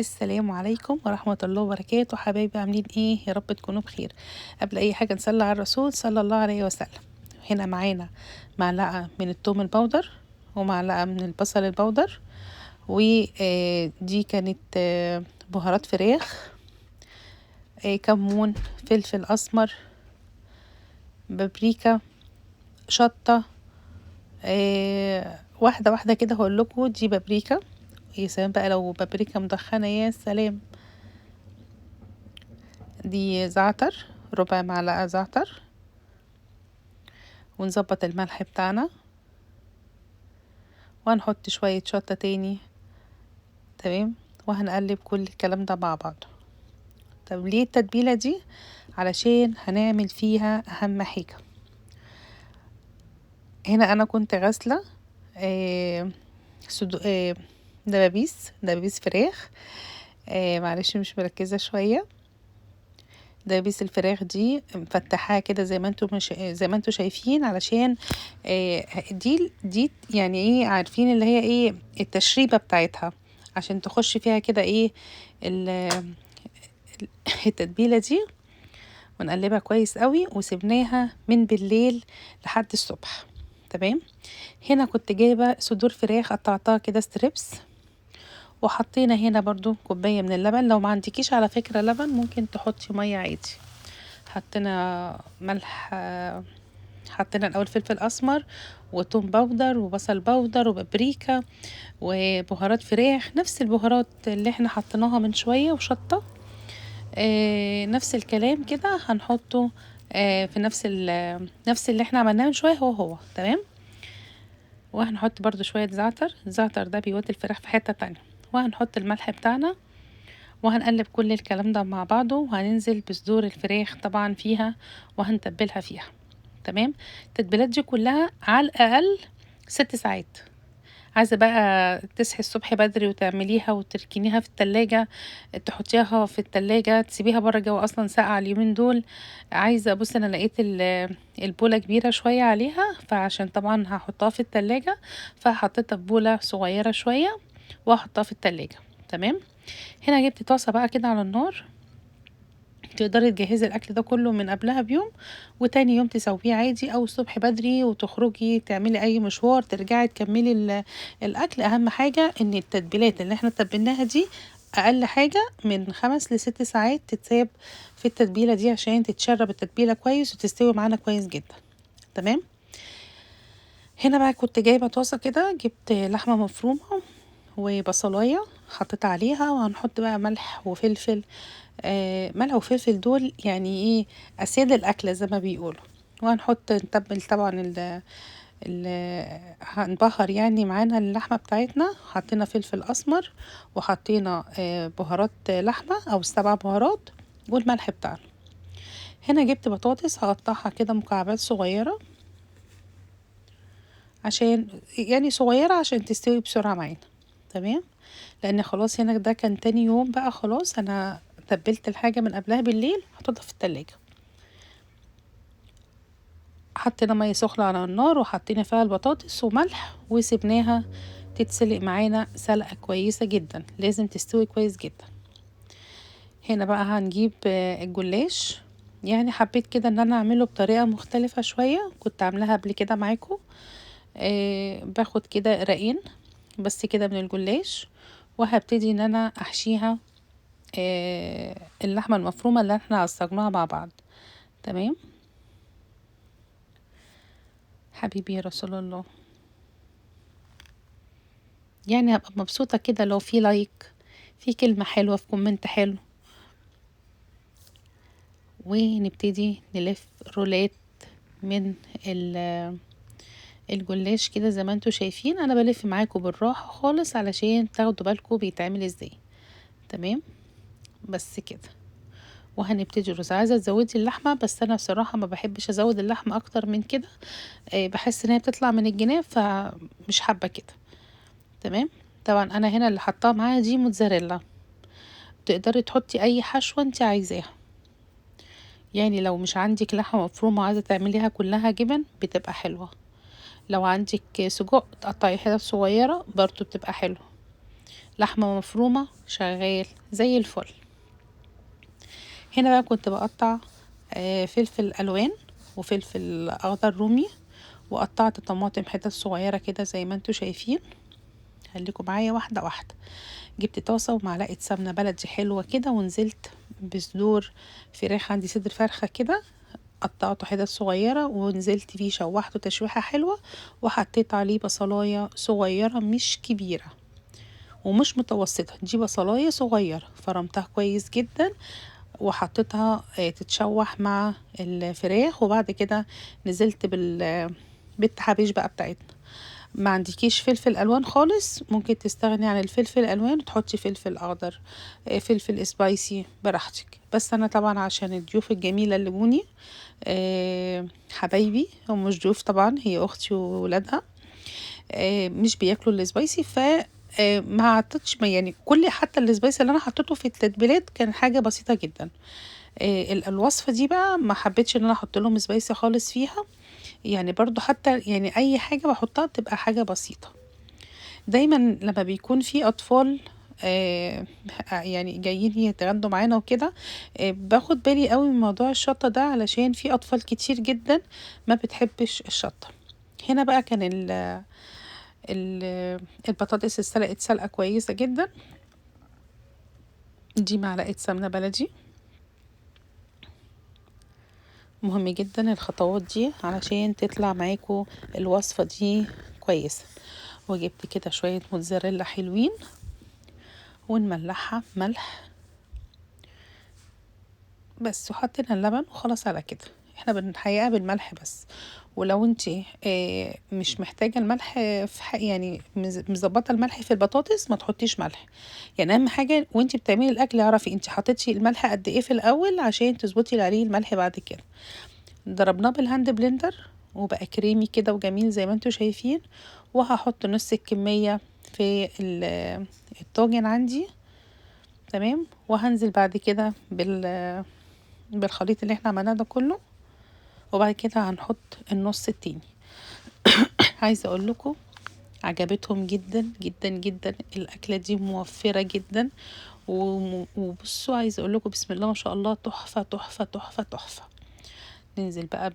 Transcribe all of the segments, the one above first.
السلام عليكم ورحمة الله وبركاته. حبايبي عاملين ايه؟ يا رب تكونوا بخير. قبل اي حاجة نصلي على الرسول صلى الله عليه وسلم. هنا معانا معلقة من الثوم البودر ومعلقة من البصل البودر، ودي كانت بهارات فراخ، كمون، فلفل اسمر، بابريكا، شطة. واحدة واحدة كده هقول لكم. دي بابريكا، يا سلام بقى لو بابريكا مدخنة، يا سلام. دي زعتر، ربع معلقة زعتر. ونظبط الملح بتاعنا، وهنحط شوية شطة تاني. تمام. وهنقلب كل الكلام ده مع بعض. طب ليه التتبيلة دي؟ علشان هنعمل فيها اهم حاجة. هنا انا كنت غاسلة دبابيس فراخ. معلش مش مركزة شوية. دبابيس الفراخ دي مفتحاها كده زي ما انتم زي ما انتم شايفين، علشان دي يعني ايه، عارفين اللي هي ايه التشريبة بتاعتها، عشان تخش فيها كده ايه التتبيلة دي. ونقلبها كويس قوي، وسبناها من بالليل لحد الصبح. تمام. هنا كنت جايبة صدور فراخ، قطعتها كده ستريبس، وحطينا هنا برضو كوباية من اللبن. لو ما عندكيش على فكرة لبن ممكن تحطي مية عادي. حطينا ملح، حطينا الاول فلفل اسمر وتوم باودر وبصل باودر وبابريكا وبهارات فراخ، نفس البهارات اللي احنا حطيناها من شوية، وشطة. نفس الكلام كده هنحطه في نفس اللي احنا عملناه من شوية، هو تمام. وهنحط برضو شوية زعتر. الزعتر ده بيودي الفراخ في حتة تانية. وهنحط الملح بتاعنا، وهنقلب كل الكلام ده مع بعضه، وهننزل بصدور الفراخ طبعا فيها، وهنتبلها فيها. تمام. التتبيلات دي كلها على الاقل 6 ساعات. عايزة بقى تصحي الصبح بدري وتعمليها وتركنيها في التلاجة، تحطيها في التلاجة، تسيبيها بره، الجو اصلا ساقع اليومين دول. عايزة بص، انا لقيت البولة كبيرة شوية عليها، فعشان طبعا هحطها في التلاجة فحطيتها في بولة صغيرة شوية وهحطها في التلاجة. تمام. هنا جبت طاسة بقى كده على النار، تقدري تجهزي الاكل ده كله من قبلها بيوم، وتاني يوم تسويه عادي، او الصبح بدري وتخرجي تعملي اي مشوار ترجعي تكملي الاكل. اهم حاجة ان التتبيلات اللي احنا تبلناها دي اقل حاجة من 5 ل6 ساعات تتساب في التتبيلة دي، عشان تتشرب التتبيلة كويس وتستوي معانا كويس جدا. تمام. هنا بقى كنت جايبة طاسة كده، جبت لحمة مفرومة وبصلاية، حطيت عليها، وهنحط بقى ملح وفلفل. ملح وفلفل دول يعني ايه، اسياد الاكله زي ما بيقولوا. وهنحط نتبل طبعا ال هنبهر يعني معانا اللحمه بتاعتنا. حطينا فلفل اسمر، وحطينا بهارات لحمه او ال7 بهارات، والملح بتاعنا. هنا جبت بطاطس هقطعها كده مكعبات صغيره، عشان يعني صغيره عشان تستوي بسرعه معانا. تمام. لان خلاص هنا ده كان تاني يوم بقى، خلاص انا تبلت الحاجه من قبلها بالليل، حطيتها في التلاجة. حطينا ميه سخنه على النار، وحطينا فيها البطاطس وملح، وسبناها تتسلق معانا سلقه كويسه جدا، لازم تستوي كويس جدا. هنا بقى هنجيب الجلاش. يعني حبيت كده ان انا اعمله بطريقه مختلفه شويه، كنت عاملاها قبل كده معاكم. باخد كده رقين بس كده من الجلاش، وهبتدي ان انا احشيها اللحمه المفرومه اللي احنا عصجناها مع بعض. تمام. حبيبي يا رسول الله، يعني هبقى مبسوطة كده لو في لايك، في كلمة حلوة، في كومنت حلو. ونبتدي نلف رولات من الجلاش كده زي ما انتوا شايفين. انا بلف معاكم بالراحة خالص علشان تاخدوا بالكم بيتعمل ازاي. تمام. بس كده. وهنبتدي الرز. عايزة تزودي اللحمة، بس انا بصراحة ما بحبش ازود اللحمة اكتر من كده. بحس ان هي بتطلع من الجناب، فمش حابة كده. تمام. طبعا انا هنا اللي حطاها معاها دي موتزاريلا، تقدري تحطي اي حشوة انت عايزاها. يعني لو مش عندك لحمة مفرومة وعايزة تعمليها كلها جبن بتبقى حلوة. لو عندك سجق تقطعي حتت صغيرة برضو بتبقى حلوة. لحمة مفرومة شغال زي الفل. هنا بقى كنت بقطع فلفل الوان وفلفل اخضر رومي، وقطعت طماطم حتت صغيرة كده زي ما انتوا شايفين. خليكم معايا واحدة واحدة. جبت طاسة ومعلقة سمنة بلدي حلوة كده، ونزلت بصدور فراخ، عندي صدر فرخة كده قطعته حتت صغيرة ونزلت فيه شوحته تشويحة حلوة، وحطيت عليه بصلاية صغيرة مش كبيرة ومش متوسطة، دي بصلاية صغيرة فرمتها كويس جدا وحطيتها تتشوح مع الفراخ. وبعد كده نزلت بالتحابيش بقى بتاعتنا. ما عندكيش فلفل الوان خالص ممكن تستغني عن الفلفل الالوان وتحطي فلفل اخضر، فلفل سبايسي براحتك. بس انا طبعا عشان الضيوف الجميله اللي جوني حبايبي، هم مش ضيوف طبعا، هي اختي وولادها مش بياكلوا السبايسي، ف ما حطيتش يعني كل حتى السبايسي اللي انا حطيته في التتبيلات كان حاجه بسيطه جدا. الوصفه دي بقى ما حبيتش ان انا احط لهم سبايسي خالص فيها، يعني برضو حتى يعني اي حاجه بحطها بتبقى حاجه بسيطه. دايما لما بيكون في اطفال يعني جايين يتغدوا معانا وكده باخد بالي قوي من موضوع الشطه ده، علشان في اطفال كتير جدا ما بتحبش الشطه. هنا بقى كان البطاطس اتسلقت سلقه كويسه جدا. دي معلقه سمنه بلدي. مهم جدا الخطوات دي علشان تطلع معاكو الوصفه دي كويسه. وجبت كده شويه موتزاريلا حلوين ونملحها ملح بس، وحطينا اللبن وخلاص على كده. احنا بنحققها بالملح بس. ولو انت مش محتاجه الملح يعني مظبطه الملح في البطاطس ما تحطيش ملح. يعني اهم حاجه وانت بتعملي الاكل اعرفي انت حطيتي الملح قد ايه في الاول عشان تظبطي عليه الملح بعد كده. ضربناه بالهاند بلندر وبقى كريمي كده وجميل زي ما انتوا شايفين. وهحط نص الكميه في الطاجن عندي. تمام. وهنزل بعد كده بالخليط اللي احنا عملناه ده كله، وبعد كده هنحط النص التاني. عايزه اقول لكم عجبتهم جدا جدا جدا. الاكله دي موفره جدا وبصوا عايزه اقول لكم بسم الله ما شاء الله تحفه تحفه تحفه تحفه. ننزل بقى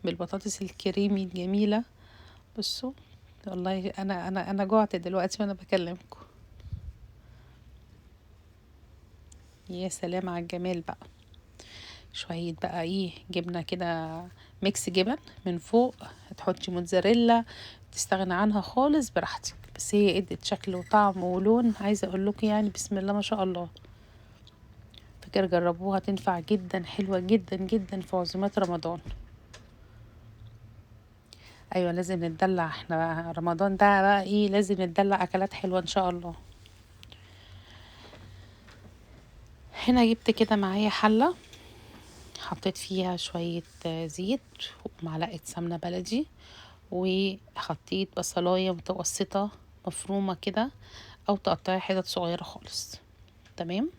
بالبطاطس الكريمي الجميله. بصوا والله انا جوعت دلوقتي وانا بكلمكم. يا سلام على الجمال بقى. شوية بقى ايه جبنة كده، ميكس جبن من فوق. هتحطي موتزاريلا تستغنى عنها خالص براحتك، بس هي ادت شكل وطعم ولون عايزة اقول لكم يعني بسم الله ما شاء الله. فكرة جربوها تنفع جدا، حلوة جدا جدا في عزومات رمضان. ايوه لازم نتدلع احنا رمضان ده بقى ايه، لازم نتدلع اكلات حلوة ان شاء الله. هنا جبت كده معايا حلة، حطيت فيها شوية زيت ومعلقة سمنة بلدي، وحطيت بصلاية متوسطة مفرومة كده او تقطعي حتت صغيرة خالص. تمام.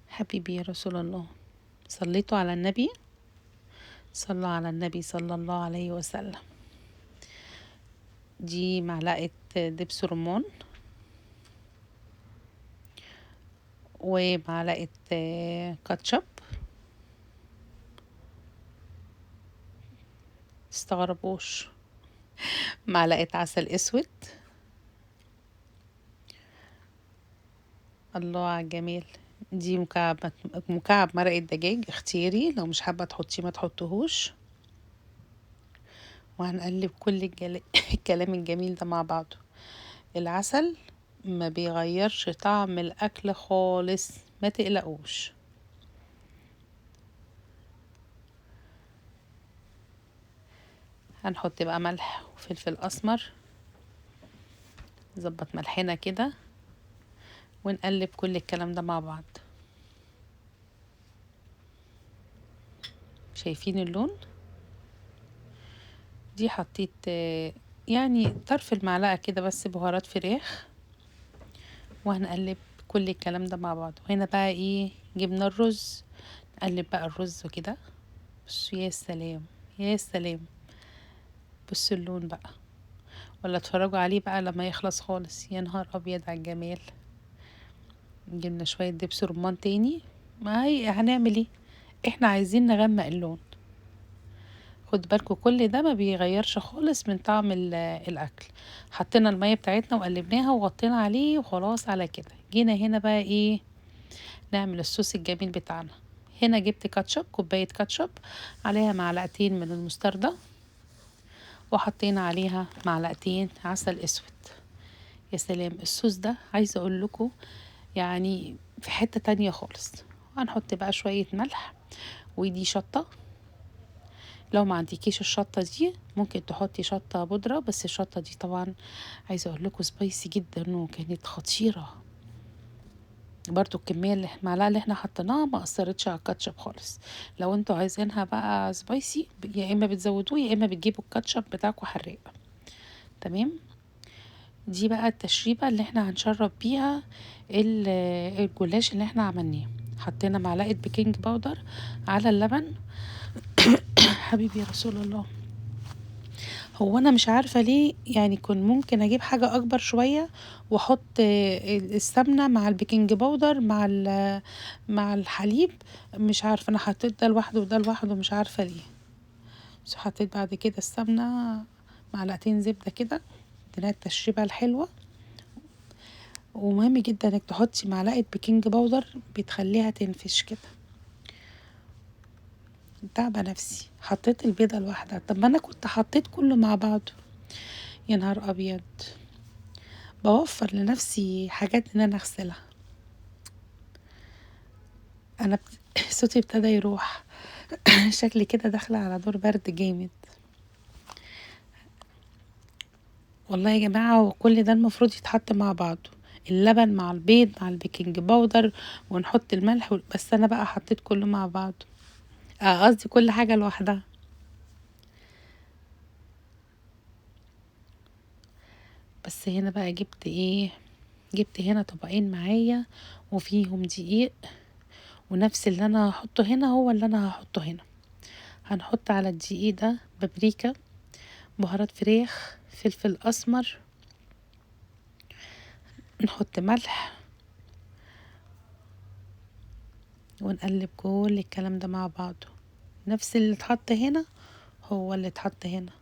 حبيبي يا رسول الله، صليتوا على النبي، صلى على النبي صلى الله عليه وسلم. دي معلقة دبس رمان ومعلقة كاتشب. تستغربوش. معلقة عسل اسود. الله على الجمال. دي مكعب مرقة دجاج اختياري، لو مش حابة تحطيه ما تحطهوش. وهنقلب كل الكلام الجميل ده مع بعضه. العسل ما بيغيرش طعم الاكل خالص، ما تقلقوش. هنحط بقى ملح وفلفل اسمر، نظبط ملحنا كده ونقلب كل الكلام ده مع بعض. شايفين اللون؟ دي حطيت يعني طرف المعلقة كده بس بهارات فراخ، وهنقلب كل الكلام ده مع بعض. وهنا بقى ايه، جبنا الرز. نقلب بقى الرز كده بصوا يا سلام، يا سلام. بصوا اللون بقى، ولا اتفرجوا عليه بقى لما يخلص خالص. يا نهار ابيض على الجمال. جبنا شوية دبس رمان تاني. ما هي هنعمل ايه، احنا عايزين نغمق اللون. خد بالكوا كل ده ما بيغيرش خالص من طعم الاكل. حطينا المية بتاعتنا وقلبناها وغطينا عليه وخلاص. على كده جينا هنا بقى ايه، نعمل الصوص الجميل بتاعنا. هنا جبت كاتشب، كوباية كاتشب، عليها معلقتين من المستردة، وحطينا عليها معلقتين عسل اسود. يا سلام، الصوص ده عايزة اقول لكم يعني في حتة تانية خالص. هنحط بقى شوية ملح، ودي شطة. لو ما عندكيش الشطة دي ممكن تحطي شطة بودرة، بس الشطة دي طبعا عايزة اقول لكم سبايسي جدا وكانت خطيرة. برضو الكمية المعلقة اللي احنا حطيناها ما اثرتش على الكاتشب خالص. لو انتوا عايزينها بقى سبايسي يا اما بتزودوه يا اما بتجيبوا الكاتشب بتاعكم حراق. تمام. دي بقى التشريبة اللي احنا هنشرب بيها الجلاش اللي احنا عملناه. حطينا معلقة بيكنج باودر على اللبن. حبيبي يا رسول الله. هو انا مش عارفة ليه، يعني كنت ممكن اجيب حاجة اكبر شوية واحط السمنة مع البيكنج باودر مع الحليب. مش عارفة، انا حطيت ده لوحده وده لوحده، مش عارفة ليه. بس حطيت بعد كده السمنة، معلقتين زبدة كده، اديناها التشريبة الحلوة. ومهم جدا انك تحطي معلقة بيكنج باودر، بتخليها تنفش كده. تعبة نفسي حطيت البيضة لوحدها، طب ما انا كنت حطيت كله مع بعضه. يا نهار ابيض، بوفر لنفسي حاجات ان انا اغسلها. انا صوتي ابتدى يروح. شكلي كده داخلة على دور برد جامد. والله يا جماعة، وكل ده المفروض يتحط مع بعضه، اللبن مع البيض مع البيكنج باودر، ونحط الملح بس انا بقى حطيت كله مع بعضه. قصدي كل حاجة لوحدها. بس هنا بقى جبت ايه، جبت هنا طبقين معايا وفيهم دقيق، ونفس اللي انا هحطه هنا هو اللي انا هحطه هنا. هنحط على الدقيق ده بابريكا، بهارات فراخ، فلفل اسمر، نحط ملح، ونقلب كل الكلام ده مع بعضه. نفس اللي اتحط هنا هو اللي اتحط هنا.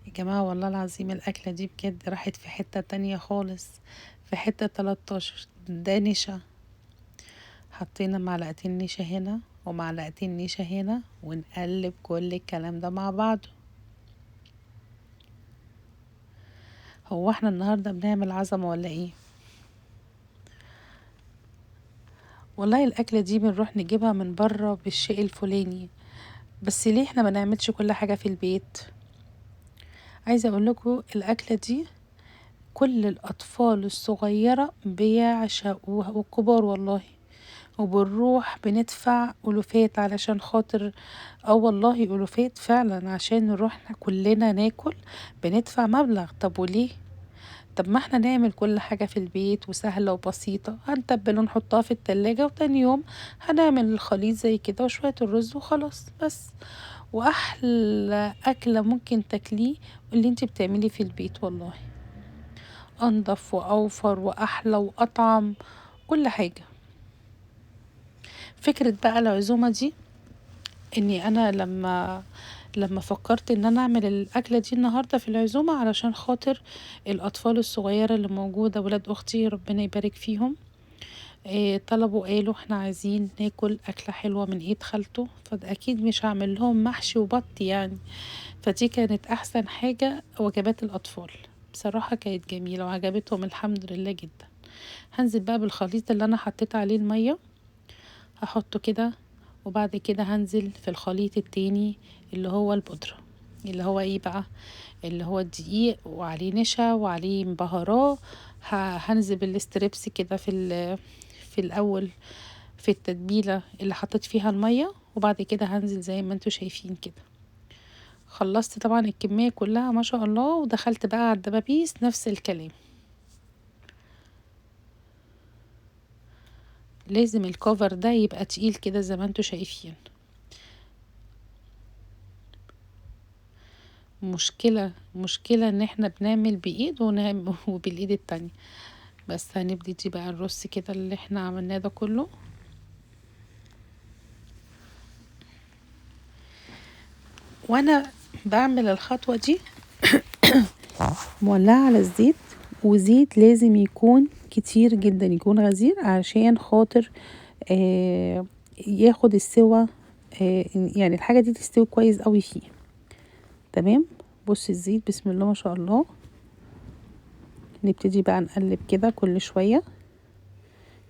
يا جماعة والله العظيم الأكلة دي بجد راحت في حتة تانية خالص، في حتة 13 ده نشا. حطينا معلقتين نشا هنا ومعلقتين نشا هنا، ونقلب كل الكلام ده مع بعضه. هو احنا النهاردة بنعمل عزمة ولا ايه؟ والله الأكلة دي بنروح نجيبها من بره بالشيء الفلاني، بس ليه احنا ما نعملش كل حاجة في البيت؟ عايزة اقول لكم الأكلة دي كل الأطفال الصغيرة بيعشقوها والكبار والله. وبنروح بندفع ألوفات علشان خاطر، والله ألوفات فعلا عشان نروح كلنا ناكل. بندفع مبلغ، طب وليه؟ طب ما احنا نعمل كل حاجة في البيت وسهلة وبسيطة، هنتبل ونحطها في التلاجة وتاني يوم هنعمل الخليط زي كده وشوية الرز وخلاص بس. واحلى أكلة ممكن تاكليه اللي انت بتعمليه في البيت، والله انضف واوفر واحلى واطعم كل حاجة. فكرة بقى العزومة دي، اني انا لما فكرت ان انا اعمل الاكله دي النهارده في العزومه علشان خاطر الاطفال الصغيره اللي موجوده، ولاد اختي ربنا يبارك فيهم، طلبوا قالوا احنا عايزين ناكل اكله حلوه من ايد خالته، فاكيد مش هعمل لهم محشي وبط يعني. فدي كانت احسن حاجه، وجبات الاطفال بصراحه كانت جميله وعجبتهم الحمد لله جدا. هنزل بقى بالخليط اللي انا حطيت عليه الميه، هحطه كده، وبعد كده هنزل في الخليط التاني اللي هو البودرة، اللي هو ايه بقى، اللي هو الدقيق وعليه نشا وعليه بهارات. هنزل بالستريبس كده في الاول في التتبيلة اللي حطيت فيها المية، وبعد كده هنزل زي ما انتوا شايفين كده. خلصت طبعا الكمية كلها ما شاء الله، ودخلت بقى على الدبابيس نفس الكلام. لازم الكوفر ده يبقى تقيل كده زي ما انتوا شايفين. مشكلة ان احنا بنعمل بايد وبالايد التانية. بس هنبتدي بقى الرص كده اللي احنا عملناه ده كله. وانا بعمل الخطوة دي مولعة على الزيت، وزيت لازم يكون كتير جدا، يكون غزير عشان خاطر ياخد السوا، يعني الحاجة دي تستوي كويس قوي فيه. تمام. بص الزيت بسم الله ما شاء الله. نبتدي بقى نقلب كده كل شوية،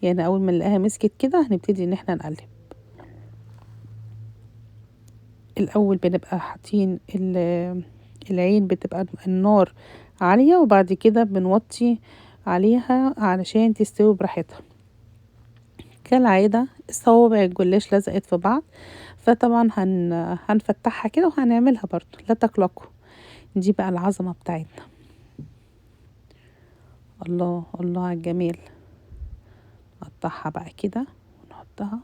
يعني اول ما نلاقيها مسكت كده هنبتدي ان احنا نقلب. الاول بنبقى حاطين العين، بتبقى النار عالية، وبعد كده بنوطي عليها علشان تستوي براحتها. كالعادة صوابع الجلاش لزقت في بعض، فطبعا هنفتحها كده وهنعملها برضو، لا تقلقوا. دي بقى العظمة بتاعتنا. الله الله على الجمال. نقطعها بقى كده ونحطها.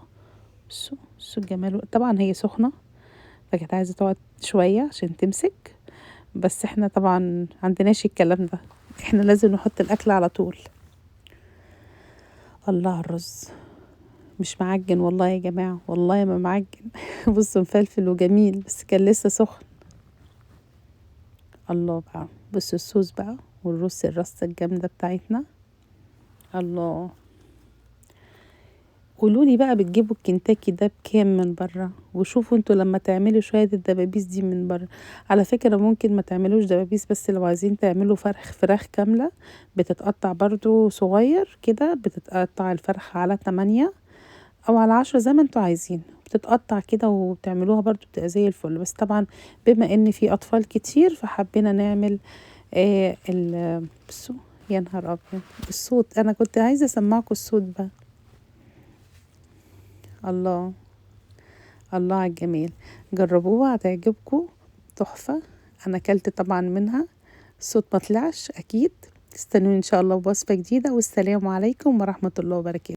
بصوا الجمال. طبعا هي سخنة فكانت عايزة تقعد شوية عشان تمسك، بس احنا طبعا عندناش الكلام ده، احنا لازم نحط الاكل على طول. الله على الرز، مش معجن والله يا جماعة، والله ما معجن. بصوا مفلفل وجميل بس كان لسه سخن. الله بقى، بصوا الصوص بقى والرز، الرصة الجامدة بتاعتنا. الله. قولولي بقى بتجيبوا الكنتاكي ده بكام من بره؟ وشوفوا انتوا لما تعملوا شوية الدبابيس دي من بره. على فكرة ممكن ما تعملوش دبابيس، بس لو عايزين تعملوا فراخ كاملة بتتقطع برضو صغير كده، بتتقطع الفرخة على 8 او على 10 زي ما انتوا عايزين، بتتقطع كده وبتعملوها برضو بتبقى زي الفل. بس طبعا بما ان في اطفال كتير فحبينا نعمل بصوا يا نهار ابيض الصوت، انا كنت عايزة اسمعكم الصوت بقى. الله الله على الجمال. جربوها هتعجبكم، تحفة. انا اكلت طبعا منها، الصوت ما طلعش اكيد. استنوني ان شاء الله بوصفة جديدة، والسلام عليكم ورحمة الله وبركاته.